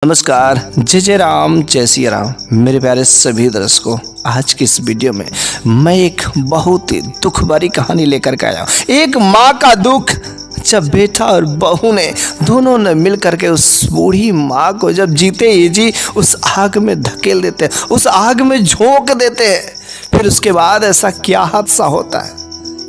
नमस्कार, जय जय राम, जय सिया राम। मेरे प्यारे सभी दर्शकों, आज की इस वीडियो में मैं एक बहुत ही दुख भरी कहानी लेकर के आया हूँ। एक माँ का दुख, जब बेटा और बहू ने दोनों ने मिल करके उस बूढ़ी माँ को जब जीते ही जी उस आग में धकेल देते हैं, उस आग में झोंक देते हैं। फिर उसके बाद ऐसा क्या हादसा होता है,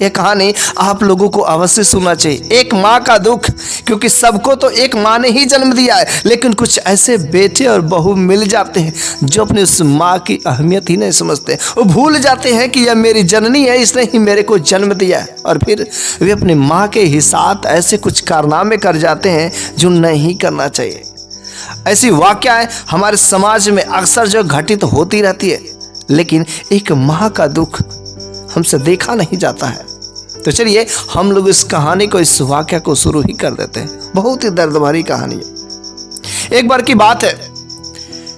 ये कहानी आप लोगों को अवश्य सुनना चाहिए। एक माँ का दुख, क्योंकि सबको तो एक माँ ने ही जन्म दिया है, लेकिन कुछ ऐसे बेटे और बहू मिल जाते हैं जो अपने उस माँ की अहमियत ही नहीं समझते। वो भूल जाते हैं कि यह मेरी जननी है, इसने ही मेरे को जन्म दिया है, और फिर वे अपनी माँ के ही साथ ऐसे कुछ कारनामे कर जाते हैं जो नहीं करना चाहिए। ऐसी वाकयाएं हमारे समाज में अक्सर जो घटित होती रहती है, लेकिन एक माँ का दुख हमसे देखा नहीं जाता है। तो चलिए हम लोग इस कहानी को, इस वाक्य को शुरू ही कर देते हैं। बहुत ही दर्द भरी कहानी है। एक बार की बात है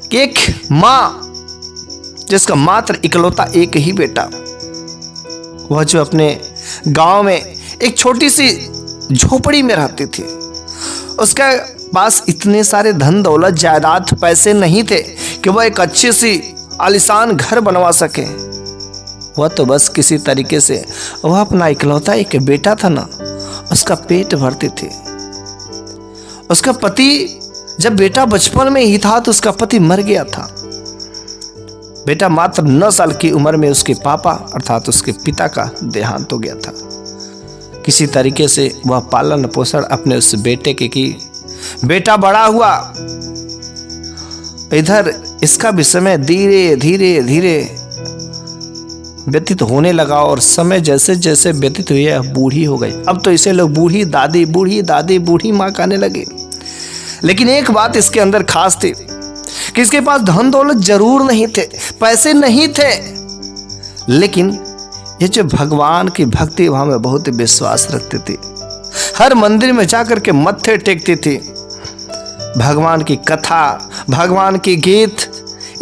कि एक माँ, जिसका मात्र इकलौता एक ही बेटा, वह जो अपने गांव में एक छोटी सी झोपड़ी में रहती थी, उसके पास इतने सारे धन दौलत जायदाद पैसे नहीं थे कि वह एक अच्छी सी आलीशान घर बनवा सके। वह तो बस किसी तरीके से, वह अपना इकलौता एक बेटा था ना, उसका पेट भरती थी। उसका पति, जब बेटा बचपन में ही था तो उसका पति मर गया था। बेटा मात्र 9 साल की उम्र में उसके पापा अर्थात उसके पिता का देहांत हो गया था। किसी तरीके से वह पालन पोषण अपने उस बेटे के की। बेटा बड़ा हुआ, इधर इसका भी समय धीरे धीरे धीरे व्यतीत होने लगा, और समय जैसे जैसे व्यतीत हुई बूढ़ी हो गई। अब तो इसे लोग बूढ़ी दादी, बूढ़ी माँ कहने लगे। लेकिन एक बात इसके अंदर खास थी कि इसके पास धन दौलत जरूर नहीं थे, पैसे नहीं थे, लेकिन ये जो भगवान की भक्ति, वहां में बहुत विश्वास रखती थी। हर मंदिर में जाकर के मत्थे टेकती थी। भगवान की कथा, भगवान की गीत,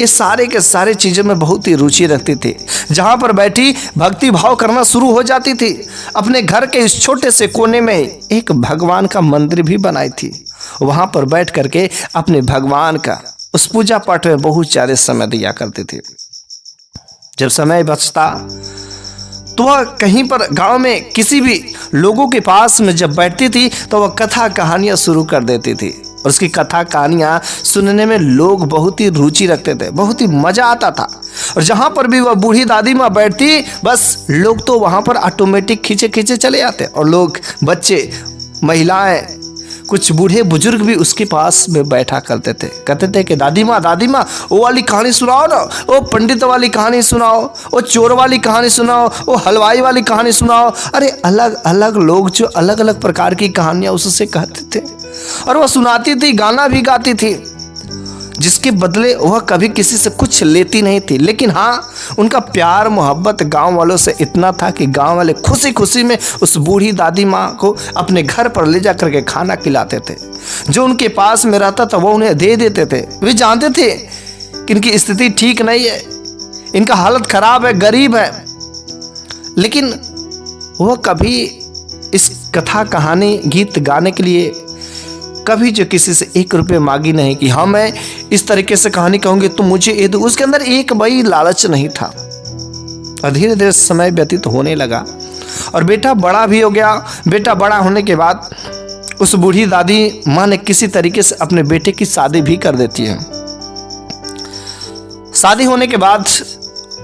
ये सारे के सारे चीजों में बहुत ही रुचि रखती थी। जहां पर बैठी भक्ति भाव करना शुरू हो जाती थी। अपने घर के इस छोटे से कोने में एक भगवान का मंदिर भी बनाई थी। वहां पर बैठ करके अपने भगवान का उस पूजा पाठ में बहुत सारे समय दिया करती थी। जब समय बचता तो वह कहीं पर गांव में किसी भी लोगों के पास में जब बैठती थी तो वह कथा कहानियां शुरू कर देती थी, और उसकी कथा कहानियां सुनने में लोग बहुत ही रुचि रखते थे, बहुत ही मजा आता था। और जहां पर भी वह बूढ़ी दादी माँ बैठती, बस लोग तो वहां पर ऑटोमेटिक खींचे खींचे चले आते, और लोग, बच्चे, महिलाएं, कुछ बूढ़े बुजुर्ग भी उसके पास में बैठा करते थे। कहते थे कि दादी माँ वो वाली कहानी सुनाओ ना, वो पंडित वाली कहानी सुनाओ, वो चोर वाली कहानी सुनाओ, वो हलवाई वाली कहानी सुनाओ। अरे अलग अलग लोग जो अलग अलग प्रकार की कहानियां उससे कहते थे, और वह सुनाती थी, गाना भी गाती थी, जिसके बदले वह कभी किसी से कुछ लेती नहीं थी। लेकिन हाँ, उनका प्यार मोहब्बत गांव वालों से इतना था कि गांव वाले खुशी खुशी में उस बूढ़ी दादी माँ को अपने घर पर ले जा करके खाना खिलाते थे। जो उनके पास में रहता था वो उन्हें दे देते थे। वे जानते थे कि इनकी स्थिति ठीक नहीं है, इनका हालत खराब है, गरीब है, लेकिन वह कभी इस कथा कहानी गीत गाने के लिए कभी जो किसी से 1 रुपये मांगी नहीं कि हाँ मैं इस तरीके से कहानी कहूंगी तो मुझे ये दो। उसके अंदर एक भाई लालच नहीं था। और धीरे धीरे समय व्यतीत होने लगा, और बेटा बड़ा भी हो गया। बेटा बड़ा होने के बाद उस बूढ़ी दादी माँ ने किसी तरीके से अपने बेटे की शादी भी कर देती है। शादी होने के बाद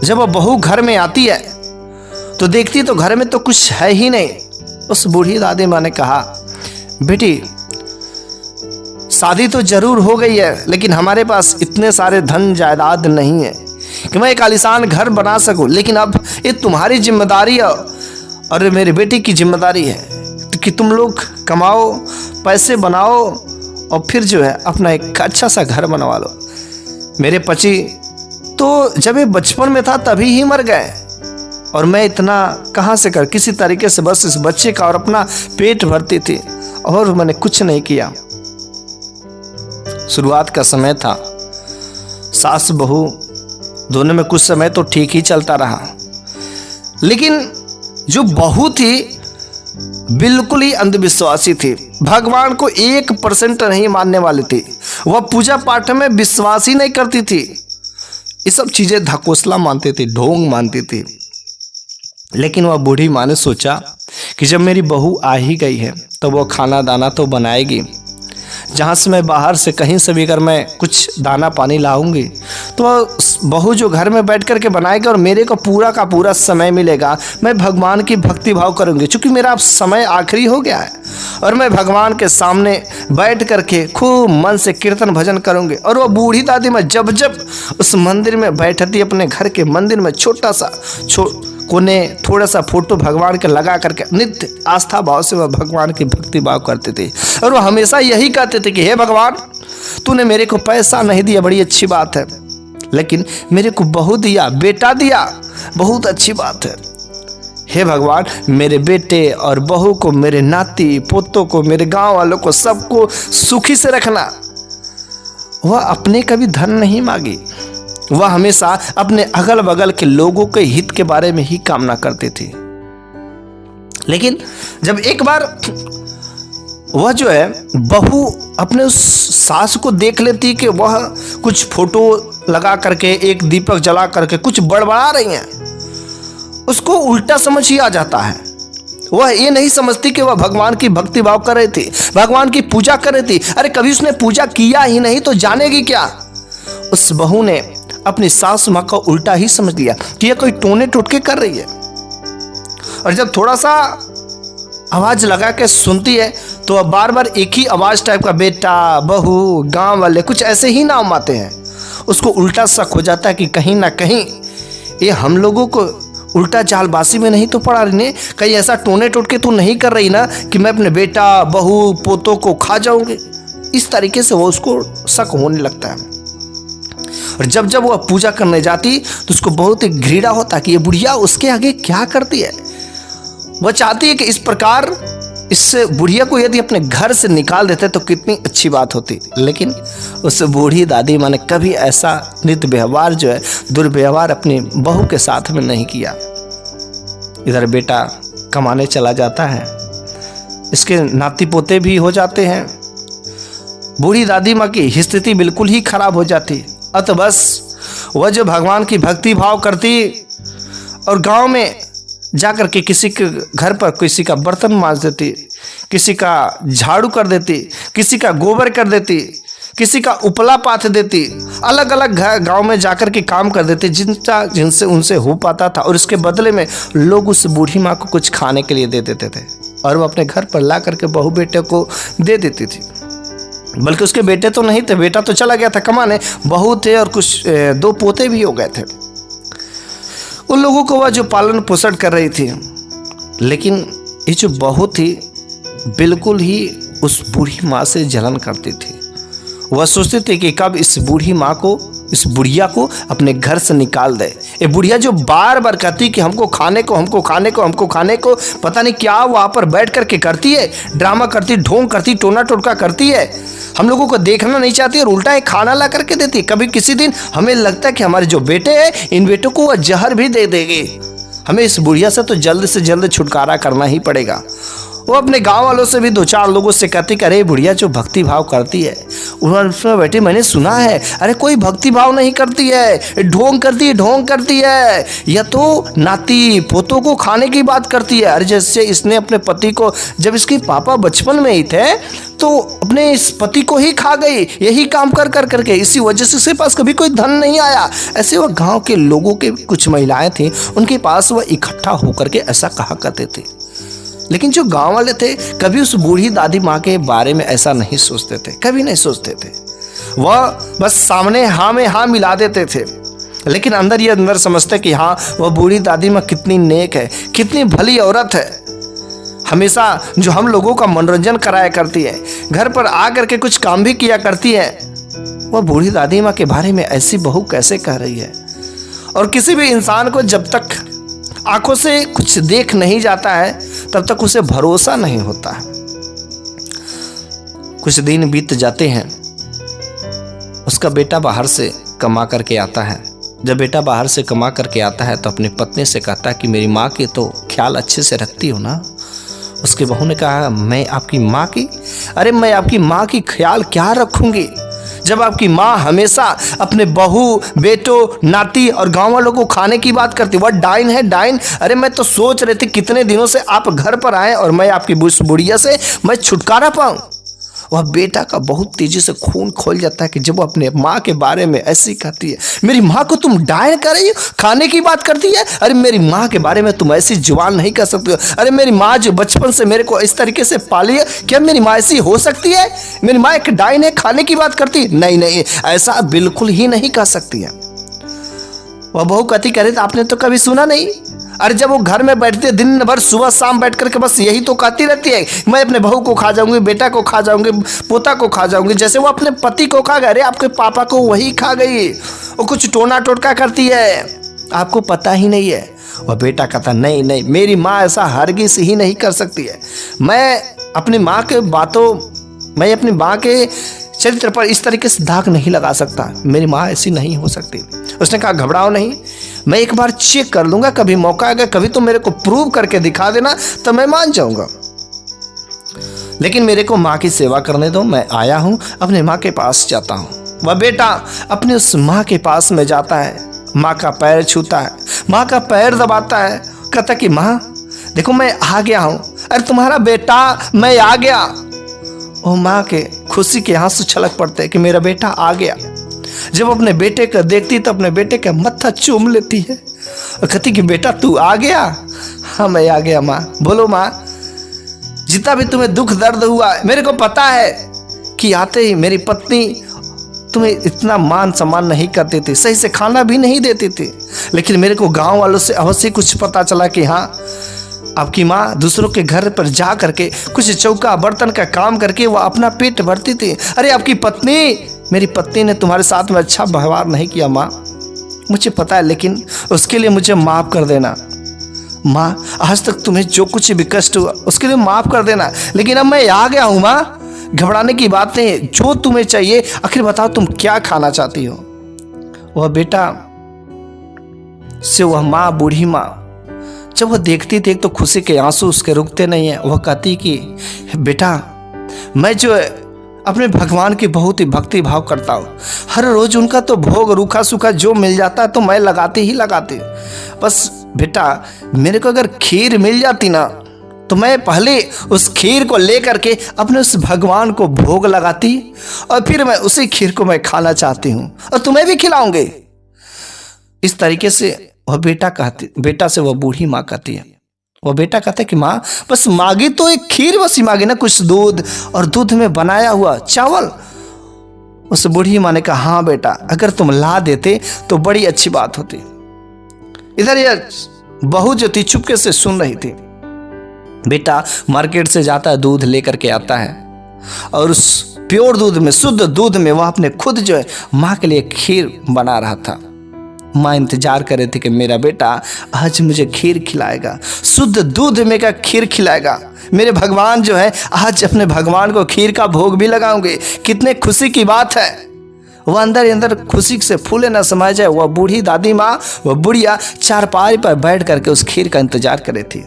जब वह बहू घर में आती है तो देखती तो घर में तो कुछ है ही नहीं। उस बूढ़ी दादी माँ ने कहा, बेटी शादी तो जरूर हो गई है, लेकिन हमारे पास इतने सारे धन जायदाद नहीं है कि मैं एक आलीशान घर बना सकूं। लेकिन अब ये तुम्हारी जिम्मेदारी है और मेरे बेटे की जिम्मेदारी है कि तुम लोग कमाओ, पैसे बनाओ, और फिर जो है अपना एक अच्छा सा घर बनवा लो। मेरे पति तो जब ये बचपन में था तभी ही मर गए, और मैं इतना कहाँ से कर, किसी तरीके से बस इस बच्चे का और अपना पेट भरती थी, और मैंने कुछ नहीं किया। शुरुआत का समय था, सास बहू दोनों में कुछ समय तो ठीक ही चलता रहा, लेकिन जो बहू थी बिल्कुल ही अंधविश्वासी थी, भगवान को 1% नहीं मानने वाली थी, वह पूजा पाठ में विश्वास ही नहीं करती थी। ये सब चीजें धकोसला मानती थी, ढोंग मानती थी। लेकिन वह बूढ़ी माँ ने सोचा कि जब मेरी बहू आ ही गई है तो वो खाना दाना तो बनाएगी। जहाँ से मैं बाहर से कहीं से भी अगर मैं कुछ दाना पानी लाऊंगी तो बहू जो घर में बैठ कर के बनाएगी और मेरे को पूरा का पूरा समय मिलेगा। मैं भगवान की भक्ति भाव करूंगी, क्योंकि मेरा अब समय आखिरी हो गया है और मैं भगवान के सामने बैठ करके खूब मन से कीर्तन भजन करूंगी। और वह बूढ़ी दादी मैं जब जब उस मंदिर में बैठती, अपने घर के मंदिर में छोटा सा कोने थोड़ा सा फोटो भगवान के लगा करके नित्य आस्था भाव से वह भगवान की भक्ति भाव करते थे। और वह हमेशा यही कहते थे कि हे भगवान, तूने मेरे को पैसा नहीं दिया, बड़ी अच्छी बात है, लेकिन मेरे को बहू दिया, बेटा दिया, बहुत अच्छी बात है। हे भगवान, मेरे बेटे और बहू को, मेरे नाती पोतों को, मेरे गांव वालों को, सबको सुखी से रखना। वह अपने कभी धन नहीं मांगी, वह हमेशा अपने अगल बगल के लोगों के हित के बारे में ही कामना करती थी। लेकिन जब एक बार वह जो है बहू अपने उस सास को देख लेती कि वह कुछ फोटो लगा करके, एक दीपक जला करके कुछ बड़बड़ा रही हैं, उसको उल्टा समझ ही आ जाता है। वह ये नहीं समझती कि वह भगवान की भक्ति भाव कर रही थी, भगवान की पूजा कर रही थी। अरे कभी उसने पूजा किया ही नहीं तो जानेगी क्या। उस बहू ने अपनी सास माँ का उल्टा ही समझ लिया कि यह कोई टोने टोटके कर रही है। और जब थोड़ा सा आवाज लगा के सुनती है तो वह बार बार एक ही आवाज टाइप का, बेटा, बहू, गांव वाले, कुछ ऐसे ही नाम आते हैं। उसको उल्टा शक हो जाता है कि कहीं ना कहीं ये हम लोगों को उल्टा चालबाजी में नहीं तो पड़ा रही ने, कहीं ऐसा टोने टोटके तो नहीं कर रही ना कि मैं अपने बेटा, बहू, पोतों को खा जाऊंगी। इस तरीके से वो उसको शक होने लगता है। और जब जब वह पूजा करने जाती तो उसको बहुत ही घृणा होता कि ये बुढ़िया उसके आगे क्या करती है। वह चाहती है कि इस प्रकार इस बुढ़िया को यदि अपने घर से निकाल देते तो कितनी अच्छी बात होती। लेकिन उस बूढ़ी दादी माँ ने कभी ऐसा नित्य व्यवहार जो है, दुर्व्यवहार अपनी बहू के साथ में नहीं किया। इधर बेटा कमाने चला जाता है, इसके नाती पोते भी हो जाते हैं। बूढ़ी दादी माँ की स्थिति बिल्कुल ही खराब हो जाती। अत बस वह जो भगवान की भक्ति भाव करती और गांव में जाकर के किसी के घर पर किसी का बर्तन मांज देती, किसी का झाड़ू कर देती, किसी का गोबर कर देती, किसी का उपला पाथ देती, अलग अलग गांव में जाकर के काम कर देती जिनसे उनसे हो पाता था। और इसके बदले में लोग उस बूढ़ी माँ को कुछ खाने के लिए दे देते थे और वो अपने घर पर ला करके बहू बेटे को दे देती थी। बल्कि उसके बेटे तो नहीं थे, बेटा तो चला गया था कमाने, बहू थे और कुछ 2 पोते भी हो गए थे। उन लोगों को वह जो पालन पोषण कर रही थी। लेकिन ये जो बहू थी बिल्कुल ही उस बूढ़ी माँ से जलन करती थी। वह सोचती थी कि कब इस बूढ़ी माँ को, इस बुढ़िया को अपने घर से निकाल दे। ये बुढ़िया जो बार बार कहती कि हमको खाने को, हमको खाने को, हमको खाने को, पता नहीं क्या वहाँ पर बैठ करके करती है, ड्रामा करती, ढोंग करती, टोना टोटका करती है, हम लोगों को देखना नहीं चाहती और उल्टा एक खाना ला करके देती। कभी किसी दिन हमें लगता है कि हमारे जो बेटे हैं इन बेटों को वह जहर भी दे देगी। हमें इस बुढ़िया से तो जल्द से जल्द छुटकारा करना ही पड़ेगा। वो अपने गांव वालों से भी 2-4 लोगों से कहती कि अरे बुढ़िया जो भक्ति भाव करती है, उन्होंने बेटे मैंने सुना है, अरे कोई भक्ति भाव नहीं करती है, ढोंग करती है, ढोंग करती है, या तो नाती पोतों को खाने की बात करती है। अरे जैसे इसने अपने पति को, जब इसके पापा बचपन में ही थे तो अपने इस पति को ही खा गई, यही काम कर कर करके, इसी वजह से इसके पास कभी कोई धन नहीं आया। ऐसे वह गाँव के लोगों के कुछ महिलाएं थी, उनके पास वह इकट्ठा होकर के ऐसा कहा करते थे। लेकिन जो गांव वाले थे कभी उस बूढ़ी दादी माँ के बारे में ऐसा नहीं सोचते थे, कभी नहीं सोचते थे। वह बस सामने हाँ में हाँ मिला देते थे, लेकिन अंदर ये अंदर समझते कि हाँ वह बूढ़ी दादी माँ कितनी नेक है, कितनी भली औरत है, हमेशा जो हम लोगों का मनोरंजन कराया करती है, घर पर आ करके कुछ काम भी किया करती है। वह बूढ़ी दादी माँ के बारे में ऐसी बहू कैसे कह रही है। और किसी भी इंसान को जब तक आंखों से कुछ देख नहीं जाता है तब तक उसे भरोसा नहीं होता है। कुछ दिन बीत जाते हैं, उसका बेटा बाहर से कमा करके आता है। जब बेटा बाहर से कमा करके आता है तो अपनी पत्नी से कहता है कि मेरी माँ के तो ख्याल अच्छे से रखती हो ना। उसकी बहू ने कहा, मैं आपकी माँ की, अरे मैं आपकी माँ की ख्याल क्या रखूंगी जब आपकी माँ हमेशा अपने बहू, बेटों, नाती और गांव वालों को खाने की बात करती। वह डाइन है, डाइन। अरे मैं तो सोच रही थी कितने दिनों से आप घर पर आए और मैं आपकी बुढ़िया से मैं छुटकारा पाऊं। वह बेटा का बहुत तेजी से खून खोल जाता है कि जब वो अपने माँ के बारे में ऐसी कहती है, मेरी माँ को तुम डायन कर रही हो, खाने की बात करती है। अरे मेरी माँ के बारे में तुम ऐसी जुबान नहीं कर सकते हो। अरे मेरी माँ जो बचपन से मेरे को इस तरीके से पाली है, क्या मेरी माँ ऐसी हो सकती है? मेरी माँ एक डायन है, खाने की बात करती? नहीं नहीं, ऐसा बिल्कुल ही नहीं कर सकती है। वह बहू कहती, कह रही थी आपने तो कभी सुना नहीं? अरे जब वो घर में बैठते दिन भर सुबह शाम बैठ करके बस यही तो कहती रहती है, मैं अपने बहू को खा जाऊंगी, बेटा को खा जाऊंगी, पोता को खा जाऊंगी। जैसे वो अपने पति को खा गए, अरे आपके पापा को वही खा गई। वो कुछ टोना टोटका करती है, आपको पता ही नहीं है। वह बेटा कहता, नहीं नहीं, मेरी माँ ऐसा हरगिज़ ही नहीं कर सकती है। मैं अपनी माँ के चरित्र पर इस तरीके से दाग नहीं लगा सकता। मेरी माँ ऐसी नहीं हो सकती। उसने कहा, घबराओ नहीं, मैं एक बार चेक कर लूंगा, कभी मौका आएगा, कभी तो मेरे को प्रूव करके दिखा देना तो मैं मान जाऊंगा, लेकिन मेरे को माँ की सेवा करने दो। मैं आया हूं, अपने माँ के पास जाता हूं। वह बेटा अपने उस माँ के पास में जाता है, माँ का पैर छूता है, माँ का पैर दबाता है, कहता कि माँ देखो मैं आ गया हूं, अरे तुम्हारा बेटा मैं आ गया। ओ माँ के खुशी के आंसू छलक पड़ते कि मेरा बेटा आ गया। जब अपने बेटे को देखती तो अपने बेटे का मत्था चूम लेती है और कहती कि बेटा तू आ गया? हाँ मैं आ गया माँ। बोलो माँ, जितना भी तुम्हें दुख दर्द हुआ मेरे को पता है कि आते ही मेरी पत्नी तुम्हें इतना मान सम्मान नहीं करती थी, सही से खाना भी नहीं देती थी, लेकिन मेरे को गांव वालों से अवश्य कुछ पता चला कि हाँ आपकी माँ दूसरों के घर पर जा करके कुछ चौका बर्तन का काम करके वह अपना पेट भरती थी। अरे आपकी पत्नी, मेरी पत्नी ने तुम्हारे साथ में अच्छा व्यवहार नहीं किया माँ, मुझे पता है, लेकिन उसके लिए मुझे माफ़ कर देना माँ। आज तक तुम्हें जो कुछ भी कष्ट हुआ उसके लिए माफ़ कर देना, लेकिन अब मैं आ गया हूँ माँ, घबराने की बात नहीं है। जो तुम्हें चाहिए आखिर बताओ तुम क्या खाना चाहती हो। वह बेटा से वह माँ, बूढ़ी माँ, जब वह देखती थी तो खुशी के आंसू उसके रुकते नहीं है। वह कहती कि बेटा मैं जो अपने भगवान की बहुत ही भक्ति भाव करता हूँ, हर रोज उनका तो भोग रूखा सूखा जो मिल जाता है तो मैं लगाती ही लगाती। बस बेटा मेरे को अगर खीर मिल जाती ना तो मैं पहले उस खीर को लेकर के अपने उस भगवान को भोग लगाती और फिर मैं उसी खीर को मैं खाना चाहती हूँ और तुम्हें भी खिलाऊंगी। इस तरीके से वह बेटा से वह बूढ़ी माँ कहती है। वह बेटा कहता है कि माँ बस मांगी तो एक खीर बस ही मांगी ना, कुछ दूध और दूध में बनाया हुआ चावल। उस बूढ़ी माँ ने कहा, हाँ बेटा अगर तुम ला देते तो बड़ी अच्छी बात होती। इधर यह बहू जो थी चुपके से सुन रही थी। बेटा मार्केट से जाता है, दूध लेकर के आता है और उस प्योर दूध में, शुद्ध दूध में वह अपने खुद जो है माँ के लिए खीर बना रहा था। माँ इंतजार कर रही थी कि मेरा बेटा आज मुझे खीर खिलाएगा, शुद्ध दूध में का खीर खिलाएगा। मेरे भगवान जो है आज अपने भगवान को खीर का भोग भी लगाऊंगे। कितने खुशी की बात है। वह अंदर अंदर खुशी से फूले न समाये जाए। वह बूढ़ी दादी माँ, वह बुढ़िया चारपाई पर बैठ करके उस खीर का इंतजार कर रही थी।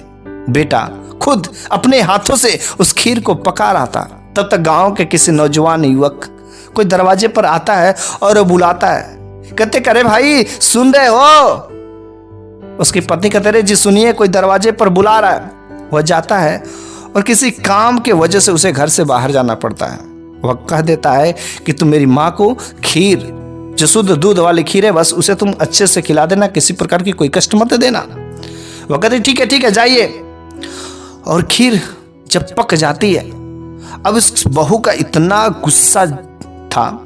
बेटा खुद अपने हाथों से उस खीर को पका रहा था। तब तक गांव के किसी नौजवान युवक कोई दरवाजे पर आता है और वो बुलाता है, कहते करे भाई सुन रहे हो? उसकी पत्नी कहते रहे जी सुनिए, कोई दरवाजे पर बुला रहा है। वह जाता है और किसी काम के वजह से उसे घर से बाहर जाना पड़ता है। वह कह देता है कि तुम मेरी माँ को खीर, जो शुद्ध दूध वाली खीर है, बस उसे तुम अच्छे से खिला देना, किसी प्रकार की कोई कष्ट मत देना। वह कहते ठीक है जाइए। और खीर जब पक जाती है, अब इस बहू का इतना गुस्सा था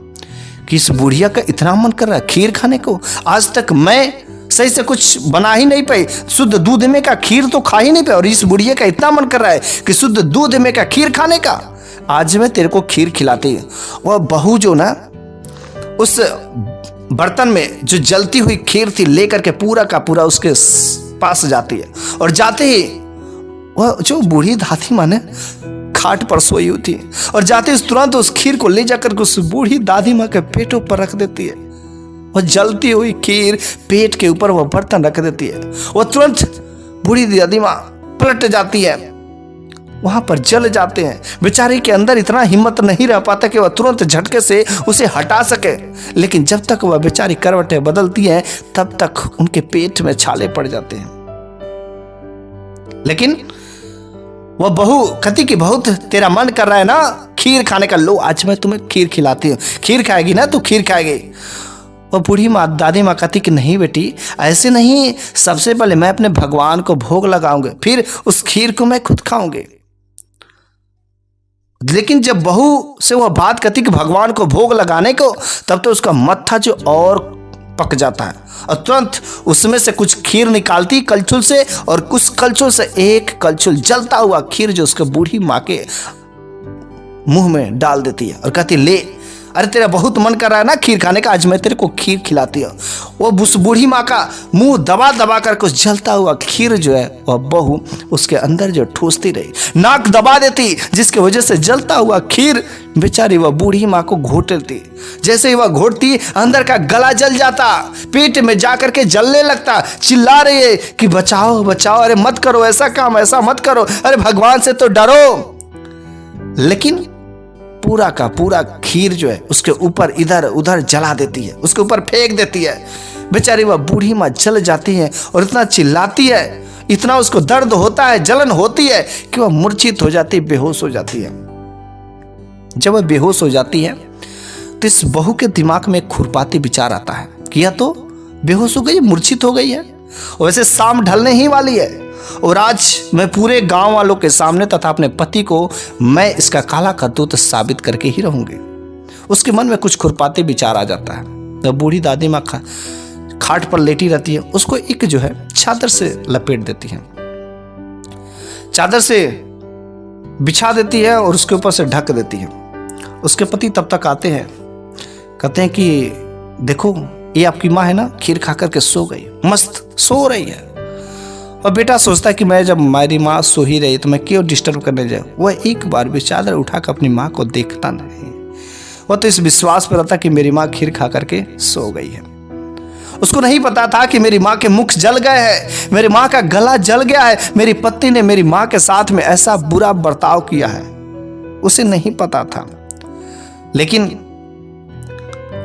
कि इस बुढ़िया का इतना मन कर रहा है खीर खाने को। आज तक मैं सही से कुछ बना ही नहीं पाई, शुद्ध दूध में का खीर तो खा ही नहीं पाई, और इस बुढ़िया का इतना मन कर रहा है कि शुद्ध दूध में का खीर खाने का। आज मैं तेरे को खीर खिलाती है। वह बहू जो ना उस बर्तन में जो जलती हुई खीर थी लेकर के पूरा का पूरा उसके पास जाती है, और जाते ही वह जो बूढ़ी दादी माँ ने खाट पर सोई हुई थी, और जाते ही तुरंत उस खीर को ले जाकर उस बूढ़ी दादी माँ के पेटों पर रख देती है। वह जलती हुई खीर पेट के ऊपर वह बर्तन रख देती है। वह तुरंत बूढ़ी दादी माँ पलट जाती है वहां पर जल जाते हैं। बेचारी के अंदर इतना हिम्मत नहीं रह पाता कि वह तुरंत झटके से उसे हटा सके, लेकिन जब तक वह बेचारी करवटें बदलती है तब तक उनके पेट में छाले पड़ जाते हैं। लेकिन वह बहू कहती कि बहुत तेरा मन कर रहा है ना खीर खाने का, लो आज मैं तुम्हें खीर खिलाती हूँ, खीर खाएगी ना तू, खीर खाएगी। वह बूढ़ी माँ दादी माँ कहती कि नहीं बेटी ऐसे नहीं, सबसे पहले मैं अपने भगवान को भोग लगाऊंगी, फिर उस खीर को मैं खुद खाऊंगी। लेकिन जब बहू से वह बात कहती कि भगवान को भोग लगाने को, तब तो उसका मत्था जो और पक जाता है और तुरंत उसमें से कुछ खीर निकालती कलछुल से, और कुछ कलछुल से एक कलछुल जलता हुआ खीर जो उसके बूढ़ी माँ के मुंह में डाल देती है और कहती ले, अरे तेरा बहुत मन कर रहा है ना खीर खाने का, आज मैं तेरे को खीर खिलाती हूँ। वो उस बूढ़ी माँ का मुंह दबा दबा कर कुछ जलता हुआ खीर जो है वह बहू उसके अंदर जो ठूसती रही, नाक दबा देती, जिसकी वजह से जलता हुआ खीर बेचारी वह बूढ़ी माँ को घोट लेती। जैसे ही वह घोटती अंदर का गला जल जाता, पेट में जाकर के जलने लगता, चिल्ला रही है कि बचाओ बचाओ, अरे मत करो ऐसा काम, ऐसा मत करो, अरे भगवान से तो डरो। लेकिन पूरा का पूरा खीर जो है उसके ऊपर इधर उधर जला देती है, उसके ऊपर फेंक देती है। बेचारी वह बूढ़ी माँ जल जाती है और इतना चिल्लाती है, इतना उसको दर्द होता है, जलन होती है कि वह मूर्छित हो जाती है, बेहोश हो जाती है। जब वह बेहोश हो जाती है तो इस बहू के दिमाग में एक खुरपाती विचार आता है कि यह तो बेहोश हो गई, मूर्छित हो गई है, और वैसे शाम ढलने ही वाली है, और आज मैं पूरे गांव वालों के सामने तथा अपने पति को मैं इसका काला करतूत साबित करके ही रहूंगी। उसके मन में कुछ खुरपाते विचार आ जाता है। तो बूढ़ी दादी माँ खाट पर लेटी रहती है, उसको एक जो है चादर से लपेट देती है, चादर से बिछा देती है और उसके ऊपर से ढक देती है। उसके पति तब तक आते हैं, कहते हैं कि देखो ये आपकी माँ है ना, खीर खा करके सो गई, मस्त सो रही है। और बेटा सोचता है कि मैं जब मेरी माँ सो ही रही तो मैं क्यों डिस्टर्ब करने जाऊँ। वह एक बार भी चादर उठाकर अपनी माँ को देखता नहीं, वह तो इस विश्वास पर रहता कि मेरी माँ खीर खा करके सो गई है। उसको नहीं पता था कि मेरी माँ के मुख जल गए हैं, मेरी माँ का गला जल गया है, मेरी पत्नी ने मेरी माँ के साथ में ऐसा बुरा बर्ताव किया है, उसे नहीं पता था। लेकिन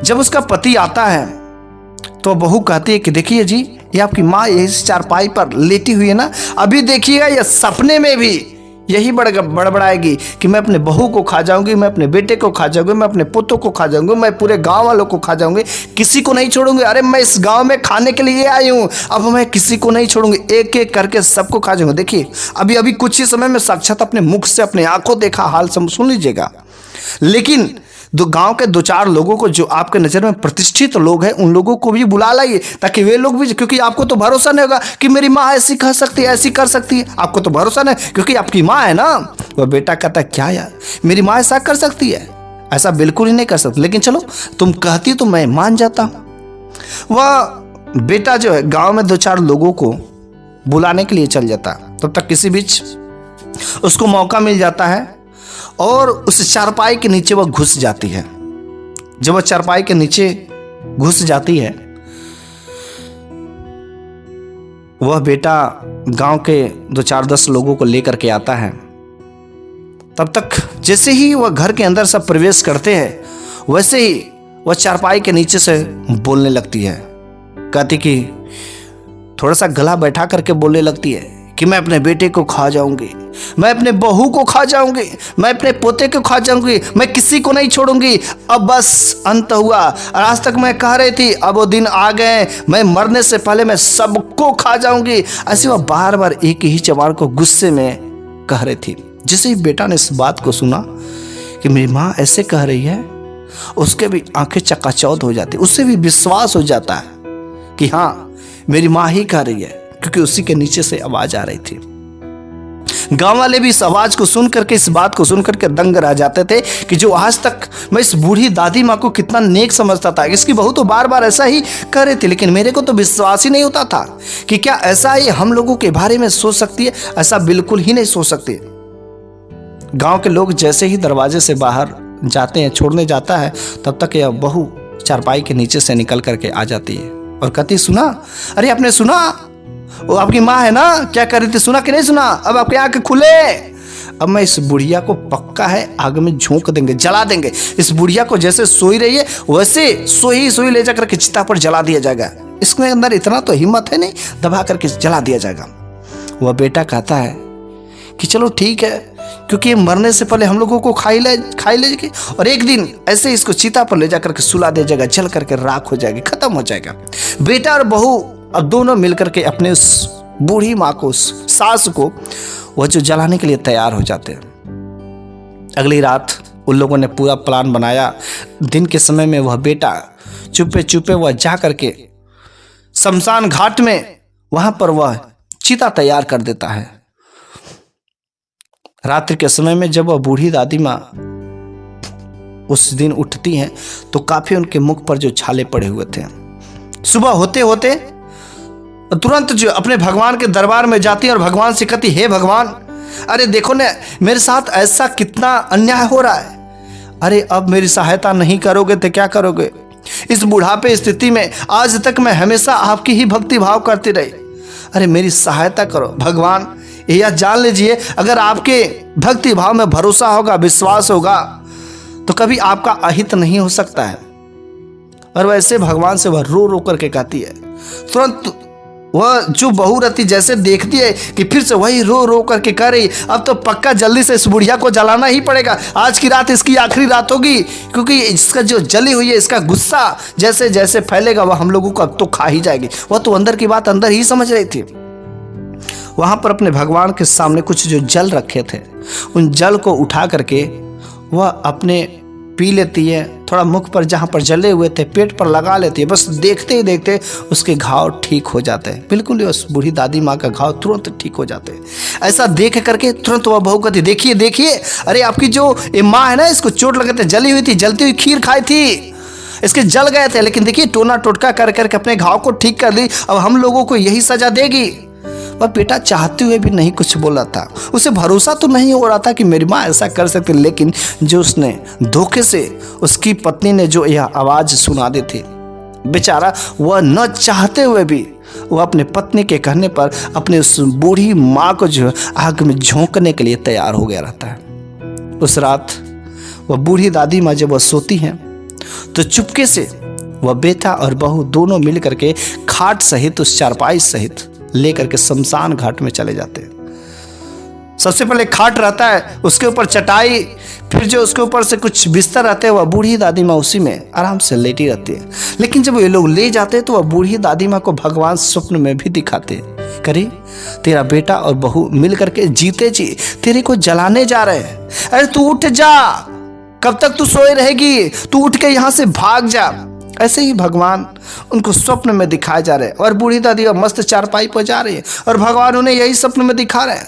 जब उसका पति आता है तो बहू कहती है कि देखिए जी ये आपकी माँ इस चारपाई पर लेटी हुई है ना, अभी देखिएगा ये सपने में भी यही बड़बड़ाएगी कि मैं अपने बहू को खा जाऊंगी, मैं अपने बेटे को खा जाऊंगी, मैं अपने पुत्रों को खा जाऊंगी, मैं पूरे गांव वालों को खा जाऊंगी, किसी को नहीं छोड़ूंगी। अरे मैं इस गांव में खाने के लिए आई हूँ, अब मैं किसी को नहीं छोड़ूंगी, एक एक करके सबको खा जाऊंगी। देखिए अभी अभी कुछ ही समय में साक्षात अपने मुख से अपने आंखों देखा हाल सुन लीजिएगा। लेकिन गांव के दो चार लोगों को जो आपके नजर में प्रतिष्ठित लोग हैं उन लोगों को भी बुला लाइए, ताकि वे लोग भी, क्योंकि आपको तो भरोसा नहीं होगा कि मेरी माँ ऐसी खा सकती है, ऐसी कर सकती है, आपको तो भरोसा नहीं क्योंकि आपकी माँ है ना। वह बेटा कहता है क्या यार मेरी माँ ऐसा कर सकती है, ऐसा बिल्कुल ही नहीं कर सकती, लेकिन चलो तुम कहती तो मैं मान जाता हूं। वह बेटा जो है गाँव में दो चार लोगों को बुलाने के लिए चल जाता, तब तक किसी बीच उसको मौका मिल जाता है और उस चारपाई के नीचे वह घुस जाती है। जब वह चारपाई के नीचे घुस जाती है, वह बेटा गांव के 2-4-10 लोगों को लेकर के आता है। तब तक जैसे ही वह घर के अंदर सब प्रवेश करते हैं वैसे ही वह चारपाई के नीचे से बोलने लगती है, कहती कि थोड़ा सा गला बैठा करके बोलने लगती है कि मैं अपने बेटे को खा जाऊंगी, मैं अपने बहू को खा जाऊंगी, मैं अपने पोते को खा जाऊंगी, मैं किसी को नहीं छोड़ूंगी। अब बस अंत हुआ, और आज तक मैं कह रही थी अब वो दिन आ गए, मैं मरने से पहले मैं सबको खा जाऊंगी। ऐसे वह बार बार एक ही जवान को गुस्से में कह रही थी। जैसे ही बेटा ने इस बात को सुना कि मेरी माँ ऐसे कह रही है, उसके भी आंखें चकाचौंध हो जाती, उससे भी विश्वास हो जाता है कि हाँ मेरी माँ ही कह रही है, क्योंकि उसी के नीचे से आवाज आ रही थी। गांव वाले भी इस आवाज को सुन करके, इस बात को सुन करके दंग रह जाते थे कि जो आज तक मैं इस बूढ़ी दादी माँ को कितना नेक समझता था, इसकी बहू तो बार बार ऐसा ही कर रही थी, लेकिन मेरे को तो विश्वास ही नहीं होता था कि क्या ऐसा ही हम लोगों के बारे में सोच सकती है। ऐसा बिल्कुल ही नहीं सोच सकती। गांव के लोग जैसे ही दरवाजे से बाहर जाते हैं, छोड़ने जाता है, तब तक यह बहू चारपाई के नीचे से निकल करके आ जाती है और कहती सुना, अरे आपने सुना वो आपकी माँ है ना क्या कर रही थी, सुना कि नहीं सुना, अब आपकी आंख खुले, अब मैं इस बुढ़िया को पक्का है आग में झोंक देंगे, जला देंगे। इस बुढ़िया को जैसे सोई रही है वैसे सोई ले जाकर के चिता पर जला दिया जाएगा। इसके अंदर इतना तो हिम्मत है नहीं, दबा करके जला दिया जाएगा। वह बेटा कहता है कि चलो ठीक है, क्योंकि मरने से पहले हम लोगों को खाई लेगी और एक दिन ऐसे इसको चिता पर ले जाकर के सुला दिया जाएगा, जल करके राख हो जाएगी, खत्म हो जाएगा। बेटा और बहू अब दोनों मिलकर के अपने उस बूढ़ी माँ को, उस सास को वह जो जलाने के लिए तैयार हो जाते हैं। अगली रात उन लोगों ने पूरा प्लान बनाया। दिन के समय में वह बेटा चुपे चुपे वह जा करके शमशान घाट में वहां पर वह चिता तैयार कर देता है। रात्रि के समय में जब वह बूढ़ी दादी माँ उस दिन उठती हैं तो काफी उनके मुख पर जो छाले पड़े हुए थे। सुबह होते होते तुरंत जो अपने भगवान के दरबार में जाती है और भगवान से कहती, हे भगवान, अरे देखो ना मेरे साथ ऐसा कितना अन्याय हो रहा है। अरे अब मेरी सहायता नहीं करोगे तो क्या करोगे? इस बुढ़ापे स्थिति में आज तक मैं हमेशा आपकी ही भक्ति भाव करती रही। अरे मेरी सहायता करो भगवान। यह जान लीजिए, अगर आपके भक्ति भाव में भरोसा होगा, विश्वास होगा, तो कभी आपका अहित नहीं हो सकता है। और वैसे भगवान से वह रो रो करके कहती है। तुरंत वह जो बहू रहती जैसे देखती है कि फिर से वही रो रो करके कह रही, अब तो पक्का जल्दी से इस बुढ़िया को जलाना ही पड़ेगा। आज की रात इसकी आखिरी रात होगी, क्योंकि इसका जो जली हुई है, इसका गुस्सा जैसे जैसे फैलेगा वह हम लोगों को अब तो खा ही जाएगी। वह तो अंदर की बात अंदर ही समझ रही थी। वहां पर अपने भगवान के सामने कुछ जो जल रखे थे, उन जल को उठा करके वह अपने पी लेती है। थोड़ा मुख पर जहाँ पर जले हुए थे पेट पर लगा लेती है। बस देखते ही देखते उसके घाव ठीक हो जाते हैं। बिल्कुल उस बूढ़ी दादी माँ का घाव तुरंत ठीक हो जाते हैं। ऐसा देख करके तुरंत वह बहू कहती, देखिए देखिए, अरे आपकी जो ये माँ है ना, इसको चोट लगे थे, जली हुई थी, जलती हुई खीर खाई थी, इसके जल गए थे, लेकिन देखिए टोना टोटका कर करके अपने घाव को ठीक कर ली। अब हम लोगों को यही सजा देगी। वह बेटा चाहते हुए भी नहीं कुछ बोला था। उसे भरोसा तो नहीं हो रहा था कि मेरी माँ ऐसा कर सकती, लेकिन जो उसने धोखे से उसकी पत्नी ने जो यह आवाज सुना दी थी, बेचारा वह न चाहते हुए भी वह अपने पत्नी के कहने पर अपने उस बूढ़ी माँ को जो आग में झोंकने के लिए तैयार हो गया रहता है। उस रात वह बूढ़ी दादी माँ जब वह सोती हैं तो चुपके से वह बेटा और बहू दोनों मिल करके खाट सहित, उस चारपाई सहित लेकर के शमशान घाट में चले जाते हैं। सबसे पहले खाट रहता है, उसके ऊपर चटाई, फिर जो उसके ऊपर से कुछ बिस्तर रहते हैं, वह बूढ़ी दादी माँ उसी में आराम से लेटी रहती है। लेकिन जब ये लोग ले जाते हैं तो वह बूढ़ी दादी माँ को भगवान स्वप्न में भी दिखाते, करे तेरा बेटा और बहू मिल करके जीते जी तेरे को जलाने जा रहे हैं। अरे तू उठ जा, कब तक तू सोए रहेगी? तू उठ के यहाँ से भाग जा। ऐसे ही भगवान उनको स्वप्न में दिखाए जा रहे हैं और बूढ़ी दादी मस्त चारपाई पर जा रही है और भगवान उन्हें यही स्वप्न में दिखा रहे हैं।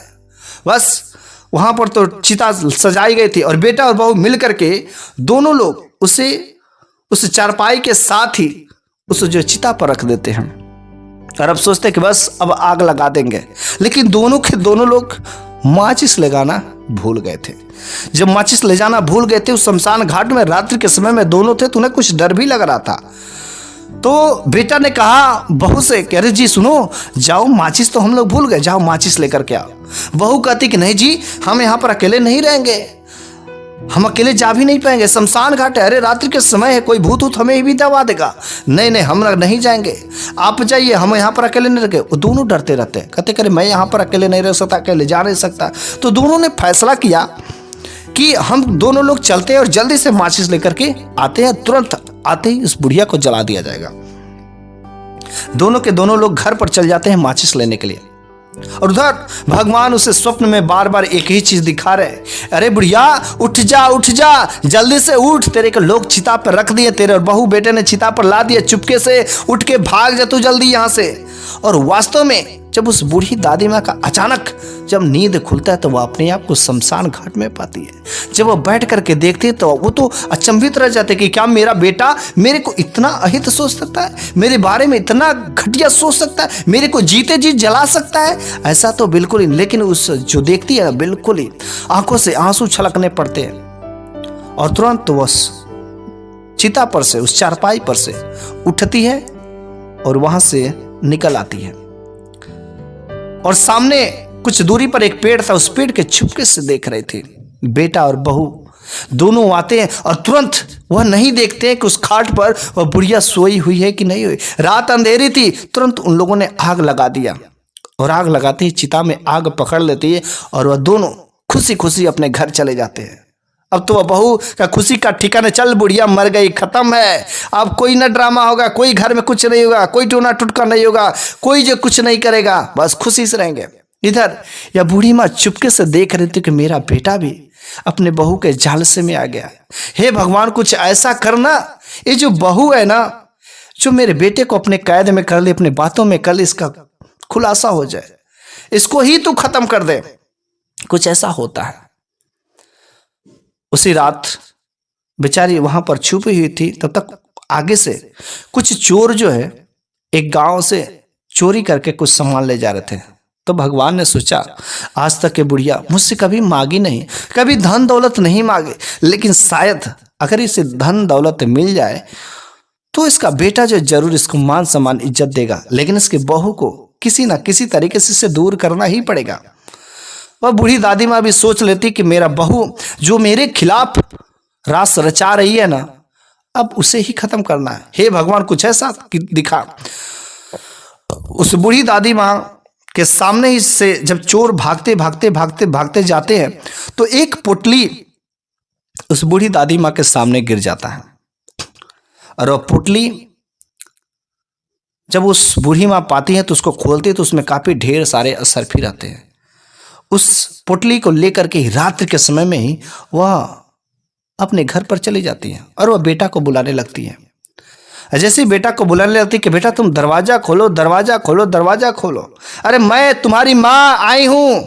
बस वहां पर तो चिता सजाई गई थी और बेटा और बहू मिल करके दोनों लोग उसे उस चारपाई के साथ ही उस जो चिता पर रख देते हैं और अब सोचते हैं कि बस अब आग लगा देंगे। लेकिन दोनों के दोनों लोग माचिस लगाना भूल गए थे। जब माचिस ले जाना भूल गए थे उस शमशान घाट में, रात्रि के समय में दोनों थे, तो उन्हें कुछ डर भी लग रहा था। तो बेटा ने कहा बहू से कि अरे जी सुनो, जाओ माचिस तो हम लोग भूल गए, जाओ माचिस लेकर के आओ। बहू कहती कि नहीं जी, हम यहाँ पर अकेले नहीं रहेंगे, हम अकेले जा भी नहीं पाएंगे, शमशान घाट है, अरे रात्रि के समय है, कोई भूत उत हमें भी दबा देगा। नहीं नहीं, हम नहीं जाएंगे, आप जाइए, हम यहाँ पर अकेले नहीं रहे। वो दोनों डरते रहते, कहते करे मैं यहाँ पर अकेले नहीं रह सकता, अकेले जा नहीं सकता। तो दोनों ने फैसला किया कि हम दोनों लोग चलते हैं और जल्दी से माचिस लेकर के आते हैं। तुरंत आते ही इस बुढ़िया को जला दिया जाएगा। दोनों के दोनों लोग घर पर चल जाते हैं माचिस लेने के लिए और उधर भगवान उसे स्वप्न में बार बार एक ही चीज दिखा रहे, अरे बुढ़िया उठ जा, उठ जा, जल्दी से उठ, तेरे को लोग चिता पर रख दिए, तेरे और बहू बेटे ने चिता पर ला दिए, चुपके से उठ के भाग जा तू जल्दी यहाँ से। और वास्तव में जब उस बूढ़ी दादी माँ का अचानक जब नींद खुलता है तो वह अपने आप को शमशान घाट में पाती है। जब वह बैठ करके देखती है तो वो तो अचंभित रह जाते कि क्या मेरा बेटा मेरे को इतना अहित सोच सकता है, मेरे बारे में इतना घटिया सोच सकता है, मेरे को जीते जी जला सकता है? ऐसा तो बिल्कुल ही। लेकिन उस जो देखती है बिल्कुल ही आंखों से आंसू छलकने पड़ते हैं और तुरंत वह चिता पर से, उस चारपाई पर से उठती है और वहां से निकल आती है और सामने कुछ दूरी पर एक पेड़ था, उस पेड़ के चुपके से देख रहे थे। बेटा और बहू दोनों आते हैं और तुरंत वह नहीं देखते हैं कि उस खाट पर वह बुढ़िया सोई हुई है कि नहीं हुई। रात अंधेरी थी, तुरंत उन लोगों ने आग लगा दिया और आग लगाते ही चिता में आग पकड़ लेती है और वह दोनों खुशी खुशी अपने घर चले जाते हैं। अब तो वह बहू का खुशी का ठिकाना, चल बुढ़िया मर गई, खत्म है, अब कोई ना ड्रामा होगा, कोई घर में कुछ नहीं होगा, कोई टूना टुटका नहीं होगा, कोई जो कुछ नहीं करेगा, बस खुशी से रहेंगे। इधर यह बूढ़ी माँ चुपके से देख रही थी कि मेरा बेटा भी अपने बहू के झालसे में आ गया। हे भगवान, कुछ ऐसा करना, ये जो बहू है ना, जो मेरे बेटे को अपने कैद में कर ले, अपने बातों में कर ले, इसका खुलासा हो जाए, इसको ही तू खत्म कर दे। कुछ ऐसा होता है। उसी रात बेचारी वहां पर छुपी हुई थी, तब तक आगे से कुछ चोर जो है एक गांव से चोरी करके कुछ सामान ले जा रहे थे। तो भगवान ने सोचा, आज तक के बुढ़िया मुझसे कभी मांगी नहीं, कभी धन दौलत नहीं मांगे, लेकिन शायद अगर इसे धन दौलत मिल जाए तो इसका बेटा जो जरूर इसको मान सम्मान इज्जत देगा, लेकिन इसके बहू को किसी ना किसी तरीके से इससे दूर करना ही पड़ेगा। वह बूढ़ी दादी माँ भी सोच लेती कि मेरा बहू जो मेरे खिलाफ रास रचा रही है ना, अब उसे ही खत्म करना है। हे भगवान, कुछ ऐसा दिखा। उस बूढ़ी दादी माँ के सामने ही से जब चोर भागते भागते भागते भागते जाते हैं तो एक पोटली उस बूढ़ी दादी माँ के सामने गिर जाता है और वह पोटली जब उस बूढ़ी माँ पाती है तो उसको खोलती है तो उसमें काफी ढेर सारे असरफी रहते हैं। उस पोटली को लेकर के रात्रि के समय में ही वह अपने घर पर चली जाती है और वह बेटा को बुलाने लगती है। जैसे ही बेटा को बुलाने लगती है कि बेटा तुम दरवाजा खोलो, दरवाजा खोलो, दरवाजा खोलो, अरे मैं तुम्हारी माँ आई हूं।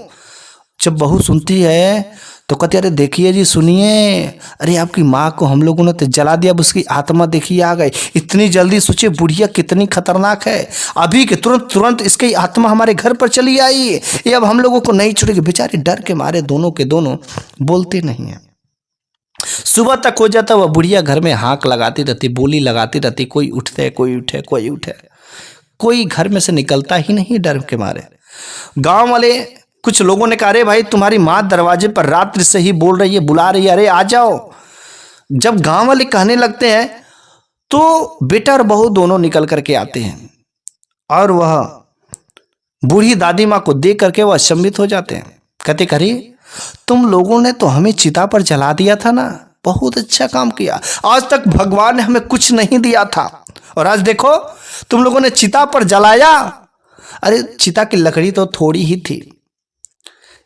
जब बहू सुनती है तो कहती अरे देखिए जी, सुनिए, अरे आपकी माँ को हम लोगों ने तो जला दिया, अब उसकी आत्मा देखिए आ गई। इतनी जल्दी, सोचिए बुढ़िया कितनी खतरनाक है, अभी के तुरंत तुरंत इसकी आत्मा हमारे घर पर चली आई, ये अब हम लोगों को नहीं छोड़ेगी। बेचारी डर के मारे दोनों के दोनों बोलते नहीं है। सुबह तक हो जाता, वह बुढ़िया घर में हाँक लगाती रहती, बोली लगाती रहती, कोई उठते कोई उठे कोई उठे, कोई घर में से निकलता ही नहीं डर के मारे। गांव वाले कुछ लोगों ने कहा अरे भाई तुम्हारी माँ दरवाजे पर रात्रि से ही बोल रही है, बुला रही है, अरे आ जाओ। जब गांव वाले कहने लगते हैं तो बेटा और बहू दोनों निकल करके आते हैं और वह बूढ़ी दादी माँ को देख करके वह अचंभित हो जाते हैं। कहते अरे तुम लोगों ने तो हमें चिता पर जला दिया था ना, बहुत अच्छा काम किया, आज तक भगवान ने हमें कुछ नहीं दिया था और आज देखो तुम लोगों ने चिता पर जलाया। अरे चिता की लकड़ी तो थोड़ी ही थी,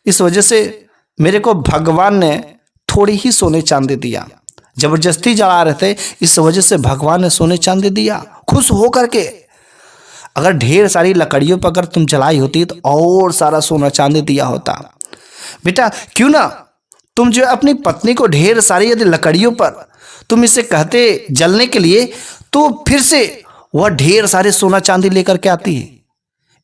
इस वजह से मेरे को भगवान ने थोड़ी ही सोने चांदी दिया, जबरदस्ती जला रहे थे, इस वजह से भगवान ने सोने चांदी दिया। खुश हो करके, अगर ढेर सारी लकड़ियों पर अगर तुम जलाई होती तो और सारा सोना चांदी दिया होता। बेटा क्यों ना तुम जो अपनी पत्नी को ढेर सारी यदि लकड़ियों पर तुम इसे कहते जलने के लिए, तो फिर से वह ढेर सारे सोना चांदी लेकर के आती है।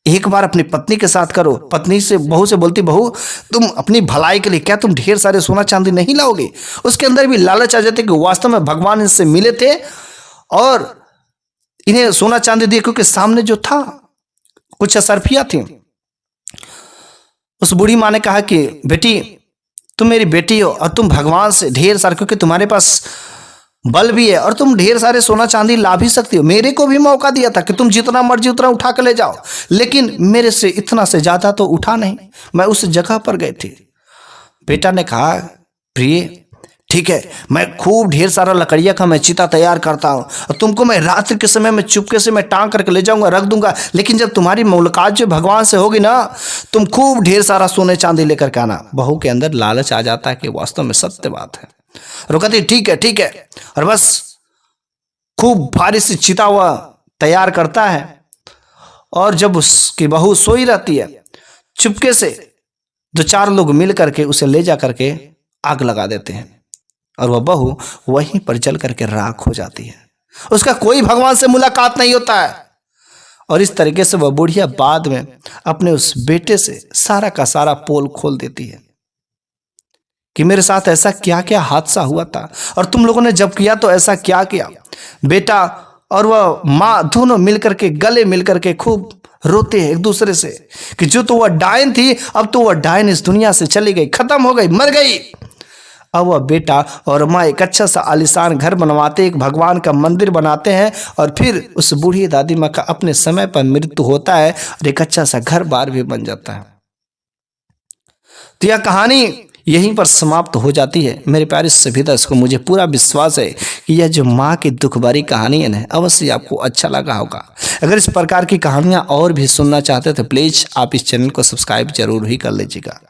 एक बार अपनी पत्नी के साथ करो, पत्नी से बहू से बोलती बहू तुम अपनी भलाई के लिए क्या तुम ढेर सारे सोना चांदी नहीं लाओगे। उसके अंदर भी लालच आ जाती कि वास्तव में भगवान इनसे मिले थे और इन्हें सोना चांदी दिए, क्योंकि सामने जो था कुछ असरफियां थी। उस बूढ़ी माँ ने कहा कि बेटी तुम मेरी बेटी हो और तुम भगवान से ढेर सारे, क्योंकि तुम्हारे पास बल भी है और तुम ढेर सारे सोना चांदी ला भी सकती हो। मेरे को भी मौका दिया था कि तुम जितना मर्जी उतना उठा कर ले जाओ, लेकिन मेरे से इतना से ज्यादा तो उठा नहीं, मैं उस जगह पर गई थी। बेटा ने कहा प्रिय ठीक है, मैं खूब ढेर सारा लकड़िया का मैं चिता तैयार करता हूँ और तुमको मैं रात्रि के समय में चुपके से मैं टांग करके ले जाऊंगा, रख दूंगा, लेकिन जब तुम्हारी मुलाकात जो भगवान से होगी ना, तुम खूब ढेर सारा सोने चांदी लेकर के आना। बहू के अंदर लालच आ जाता है कि वास्तव में सत्य बात है, और कहती ठीक है ठीक है, और बस खूब भारी सी चिता हुआ तैयार करता है। और जब उसकी बहू सोई रहती है, चुपके से 2-4 लोग मिल करके उसे ले जा करके आग लगा देते हैं और वह बहू वहीं पर जल करके राख हो जाती है। उसका कोई भगवान से मुलाकात नहीं होता है। और इस तरीके से वह बुढ़िया बाद में अपने उस बेटे से सारा का सारा पोल खोल देती है कि मेरे साथ ऐसा क्या क्या हादसा हुआ था और तुम लोगों ने जब किया तो ऐसा क्या किया। बेटा और वह माँ दोनों मिलकर के गले मिलकर के खूब रोते हैं एक दूसरे से कि जो तो वह डायन थी, अब तो वह डायन इस दुनिया से चली गई, खत्म हो गई, मर गई। अब वह बेटा और माँ एक अच्छा सा आलीशान घर बनवाते, एक भगवान का मंदिर बनाते हैं और फिर उस बूढ़ी दादी माँ का अपने समय पर मृत्यु होता है और एक अच्छा सा घर बार भी बन जाता है। तो यह कहानी यहीं पर समाप्त हो जाती है। मेरे प्यारे सभी दर्शकों, मुझे पूरा विश्वास है कि यह जो माँ की दुख भरी कहानी है ना, अवश्य आपको अच्छा लगा होगा। अगर इस प्रकार की कहानियाँ और भी सुनना चाहते तो प्लीज़ आप इस चैनल को सब्सक्राइब जरूर ही कर लीजिएगा।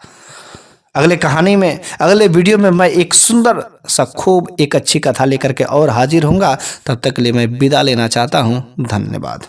अगले कहानी में, अगले वीडियो में मैं एक सुंदर सा खूब एक अच्छी कथा लेकर के और हाजिर होऊंगा। तब तक के लिए मैं विदा लेना चाहता हूँ। धन्यवाद।